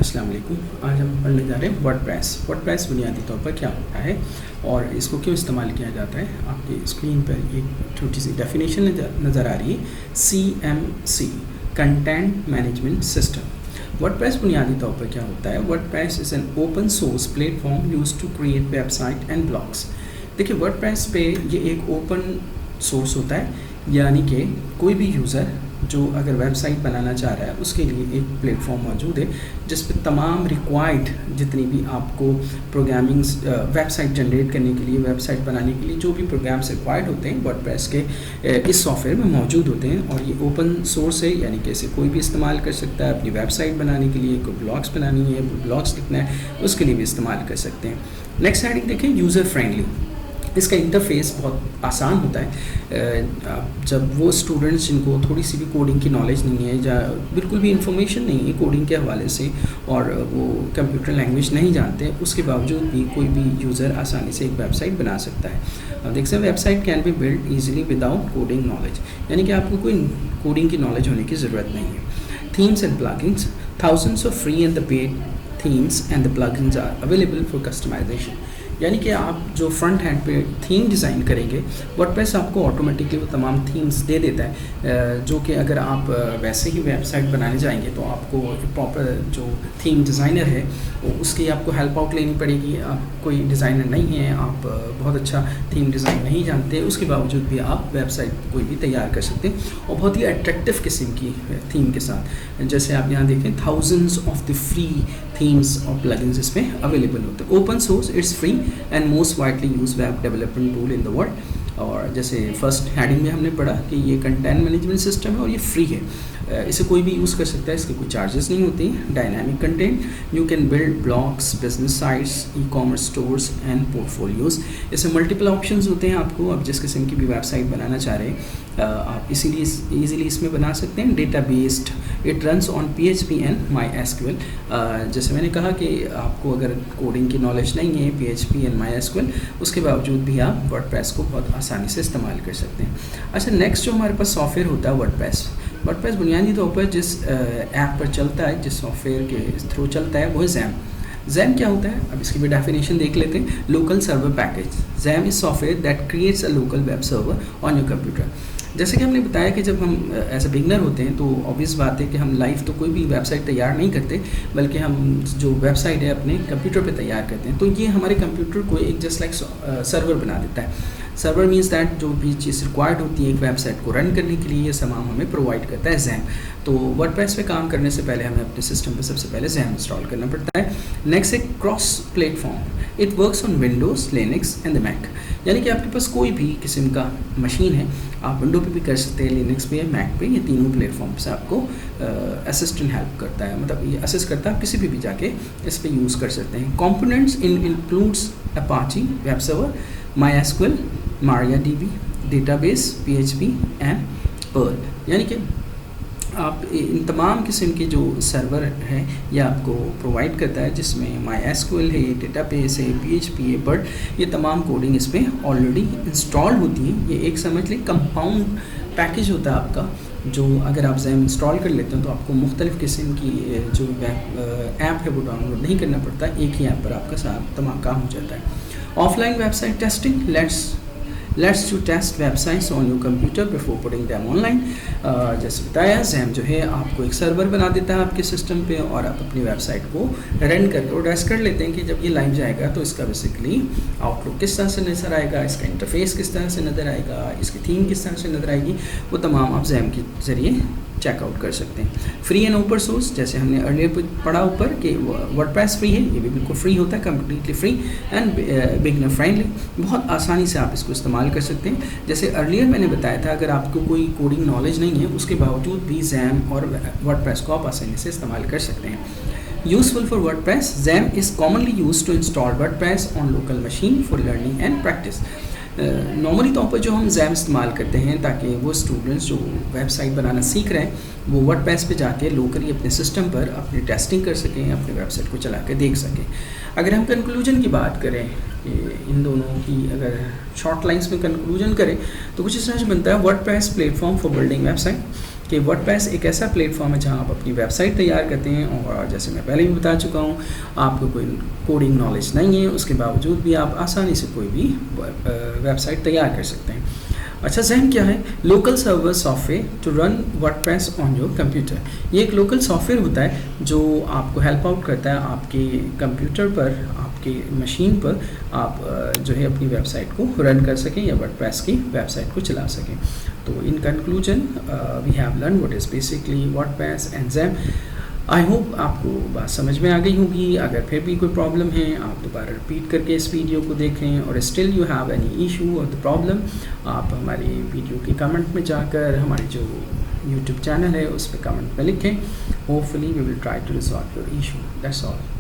अस्सलाम वालेकुम। आज हम पढ़ने जा रहे हैं वर्डप्रेस। वर्डप्रेस बुनियादी तौर पर क्या होता है और इसको क्यों इस्तेमाल किया जाता है। आपकी स्क्रीन पर एक छोटी सी डेफिनेशन नज़र आ रही है, CMC, content management system. WordPress बुनियादी तौर पर क्या होता है। WordPress is an open source platform used to create website and blogs. देखिए, वर्डप्रेस पे ये एक ओपन सोर्स होता है, यानी कि कोई भी यूज़र जो अगर वेबसाइट बनाना चाह रहा है उसके लिए एक प्लेटफॉर्म मौजूद है जिस पे तमाम रिक्वायर्ड जितनी भी आपको प्रोग्रामिंग वेबसाइट जनरेट करने के लिए, वेबसाइट बनाने के लिए जो भी प्रोग्राम्स रिक्वायर्ड होते हैं वर्डप्रेस के इस सॉफ्टवेयर में मौजूद होते हैं। और ये ओपन सोर्स है, यानी कि इसे कोई भी इस्तेमाल कर सकता है। अपनी वेबसाइट बनाने के लिए, कोई ब्लॉग्स बनानी है, कोई ब्लॉग्स लिखना है, उसके लिए भी इस्तेमाल कर सकते हैं। नेक्स्ट हेडिंग देखें, यूज़र फ्रेंडली। इसका इंटरफेस बहुत आसान होता है। जब वो स्टूडेंट्स जिनको थोड़ी सी भी कोडिंग की नॉलेज नहीं है या बिल्कुल भी इंफॉर्मेशन नहीं है कोडिंग के हवाले से और वो कंप्यूटर लैंग्वेज नहीं जानते, उसके बावजूद भी कोई भी यूज़र आसानी से एक वेबसाइट बना सकता है। अब देख सकते हैं, website can be build easily without coding knowledge, यानी कि आपको कोई कोडिंग की नॉलेज होने की ज़रूरत नहीं है। Themes and plugins, thousands of free and the paid themes and the plugins are available for customization. यानी कि आप जो फ्रंट हैंड पे थीम डिज़ाइन करेंगे, वर्डप्रेस आपको ऑटोमेटिकली वो तमाम थीम्स दे देता है, जो कि अगर आप वैसे ही वेबसाइट बनाने जाएंगे तो आपको प्रॉपर जो थीम डिज़ाइनर है उसकी आपको हेल्प आउट लेनी पड़ेगी। आप कोई डिज़ाइनर नहीं है, आप बहुत अच्छा थीम डिज़ाइन नहीं जानते, उसके बावजूद भी आप वेबसाइट कोई भी तैयार कर सकते हैं और बहुत ही अट्रैक्टिव किस्म की थीम के साथ। जैसे आप यहाँ देखें, thousands of the free themes और प्लगइन्स इसमें अवेलेबल होते हैं। Open source, it's free and most widely use web development tool in the world. और जैसे फर्स्ट हेडिंग में हमने पढ़ा कि ये कंटेंट मैनेजमेंट सिस्टम है और ये फ्री है, इसे कोई भी यूज़ कर सकता है, इसके कोई चार्जेस नहीं होते हैं। Dynamic content, you can build blogs, business sites, e-commerce stores and portfolios. इसमें मल्टीपल ऑप्शंस होते हैं। आपको आप जिस किस्म की भी वेबसाइट बनाना चाह रहे हैं आप इसीलिए ईजिली इसमें बना सकते हैं। Data based, it runs on PHP and MySQL। जैसे मैंने कहा कि आपको अगर कोडिंग की नॉलेज नहीं है, PHP एंड MySQL, उसके बावजूद भी आप वर्डप्रेस को बहुत आसानी से इस्तेमाल कर सकते हैं। अच्छा, नेक्स्ट जो हमारे पास सॉफ्टवेयर होता है वर्डप्रेस। वर्डप्रेस बुनियादी तौर पर जिस ऐप पर चलता है, जिस सॉफ्टवेयर के थ्रू चलता है, वो है ज़ैम। ज़ैम क्या होता है, अब इसकी भी डेफिनेशन देख लेते हैं। Local server package. ज़ैम is software that creates a local web server on your computer. जैसे कि हमने बताया कि जब हम एज ए बिगनर होते हैं तो ऑब्वियस बात है कि हम लाइव तो कोई भी वेबसाइट तैयार नहीं करते, बल्कि हम जो वेबसाइट है अपने कंप्यूटर पे तैयार करते हैं। तो ये हमारे कंप्यूटर को एक जस्ट लाइक सर्वर बना देता है। सर्वर मीन्स दैट जो भी चीज़ रिक्वायर्ड होती है एक वेबसाइट को रन करने के लिए, ये तमाम हमें प्रोवाइड करता है ज़ैम। तो वर्डप्रेस पे काम करने से पहले हमें अपने सिस्टम पे सबसे पहले ज़ैम इंस्टॉल करना पड़ता है। नेक्स्ट है cross platform. It works on Windows, Linux and the Mac. यानी कि आपके पास कोई भी किस्म का मशीन है, आप विंडो पे भी कर सकते हैं, लिनक्स पे, मैक पे, ये तीनों प्लेटफॉर्म से आपको असिस्टेंट हेल्प करता है, मतलब ये असिस्ट करता है। आप किसी भी जाके इस पर यूज़ कर सकते हैं। Components includes Apache web server, MySQL, MariaDB, database, PHP and pearl. यानी कि आप इन तमाम किस्म के जो सर्वर है ये आपको प्रोवाइड करता है, जिसमें MySQL है, डेटाबेस है, PHP है, पर्ल, ये तमाम कोडिंग इसमें ऑलरेडी इंस्टॉल होती है। ये एक समझ लें कंपाउंड पैकेज होता है आपका, जो अगर आप ज़ैम इंस्टॉल कर लेते हैं तो आपको मुख्तलिफ़ किस्म की जो ऐप है वो डाउनलोड नहीं करना पड़ता, एक ही ऐप पर आपका तमाम काम हो जाता है। Offline website testing, let's to test websites on your computer before putting them online. जैसे बताया, ज़ैम जो है आपको एक सर्वर बना देता है आपके सिस्टम पे और आप अपनी वेबसाइट को रन करके और टेस्ट कर लेते हैं कि जब ये लाइव जाएगा तो इसका बेसिकली आउटलुक किस तरह से नज़र आएगा, इसका इंटरफेस किस तरह से नज़र आएगा, इसकी थीम किस तरह से नज़र आएगी, वो तमाम आप ज़ैम के ज़रिए चेकआउट कर सकते हैं। फ्री एंड ओपन सोर्स, जैसे हमने अर्लियर पढ़ा ऊपर कि वर्डप्रेस फ्री है, ये भी बिल्कुल फ्री होता है, completely free and beginner friendly. बहुत आसानी से आप इसको इस्तेमाल कर सकते हैं। जैसे अर्लियर मैंने बताया था, अगर आपको कोई कोडिंग नॉलेज नहीं है उसके बावजूद भी ज़ैम और वर्डप्रेस को आप आसानी से इस्तेमाल कर सकते हैं। Useful for WordPress, XAMPP is commonly use to install WordPress on local machine for learning and practice. Normally तौर पर जो हम ज़ैम इस्तेमाल करते हैं ताकि वो स्टूडेंट्स जो वेबसाइट बनाना सीख रहे हैं वो वर्डप्रेस पे जाके लोकली अपने सिस्टम पर अपनी टेस्टिंग कर सकें, अपने वेबसाइट को चला के देख सकें। अगर हम कंक्लूजन की बात करें कि इन दोनों की अगर शॉर्ट लाइंस में कंक्लूजन करें तो कुछ इस तरह से बनता है। WordPress platform for building website कि वर्डप्रेस एक ऐसा प्लेटफॉर्म है जहां आप अपनी वेबसाइट तैयार करते हैं, और जैसे मैं पहले भी बता चुका हूं, आपको कोई कोडिंग नॉलेज नहीं है, उसके बावजूद भी आप आसानी से कोई भी वेबसाइट तैयार कर सकते हैं। अच्छा, ज़हन क्या है? Local server software to run WordPress on your computer. ये एक लोकल सॉफ्टवेयर होता है जो आपको हेल्प आउट करता है आपके कंप्यूटर पर, आपके मशीन पर आप जो है अपनी वेबसाइट को रन कर सकें या वर्डप्रेस की वेबसाइट को चला सकें। तो in conclusion we have learn what is basically WordPress and XAMPP. I hope आपको बात समझ में आ गई होगी। अगर फिर भी कोई प्रॉब्लम है, आप दोबारा रिपीट करके इस वीडियो को देखें, और still you have any issue और द प्रॉब्लम, आप हमारी वीडियो के कमेंट में जाकर हमारी जो यूट्यूब चैनल है उस पर कमेंट में लिखें। Hopefully we will try to resolve your issue. That's all.